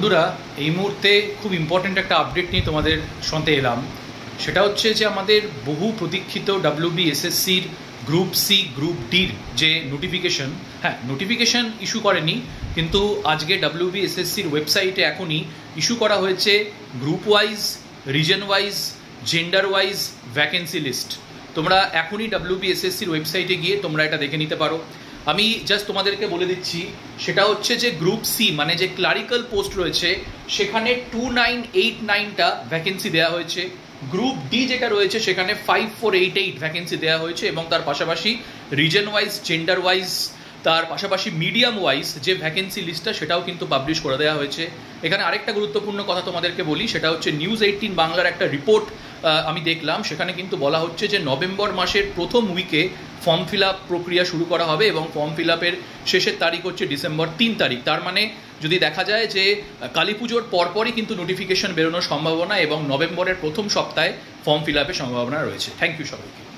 বন্ধুরা, এই মুহূর্তে খুব ইম্পর্ট্যান্ট একটা আপডেট নিয়ে তোমাদের সাথে এলাম। সেটা হচ্ছে যে আমাদের বহু প্রতীক্ষিত WBSSCর গ্রুপ সি গ্রুপ ডির যে নোটিফিকেশন ইস্যু করেনি, কিন্তু আজকে WBSSCর ওয়েবসাইটে এখনই ইস্যু করা হয়েছে group wise, region wise, gender wise vacancy list. তোমরা এখনই WBSSCর ওয়েবসাইটে গিয়ে তোমরা এটা দেখে নিতে পারো। আমি জাস্ট তোমাদেরকে বলে দিচ্ছি, সেটা হচ্ছে যে গ্রুপ সি মানে যে ক্লারিক্যাল পোস্ট রয়েছে সেখানে 2989টা ভ্যাকেন্সি দেওয়া হয়েছে। গ্রুপ ডি যেটা রয়েছে সেখানে 5488 ভ্যাকেন্সি দেওয়া হয়েছে এবং তার পাশাপাশি রিজন ওয়াইজ, জেন্ডার ওয়াইজ, তার পাশাপাশি মিডিয়াম ওয়াইজ যে ভ্যাকেন্সি লিস্টটা সেটাও কিন্তু পাবলিশ করে দেওয়া হয়েছে। এখানে আরেকটা গুরুত্বপূর্ণ কথা তোমাদেরকে বলি, সেটা হচ্ছে News18 বাংলার একটা রিপোর্ট আমি দেখলাম। সেখানে কিন্তু বলা হচ্ছে যে নভেম্বর মাসের প্রথম উইকে ফর্ম ফিল আপ প্রক্রিয়া শুরু করা হবে এবং ফর্ম ফিল আপের শেষের তারিখ হচ্ছে ডিসেম্বর 3 তারিখ। তার মানে যদি দেখা যায় যে কালী পুজোর পরপরই কিন্তু নোটিফিকেশন বেরোনোর সম্ভাবনা এবং নভেম্বরের প্রথম সপ্তাহে ফর্ম ফিল আপের সম্ভাবনা রয়েছে। থ্যাংক ইউ সবাইকে।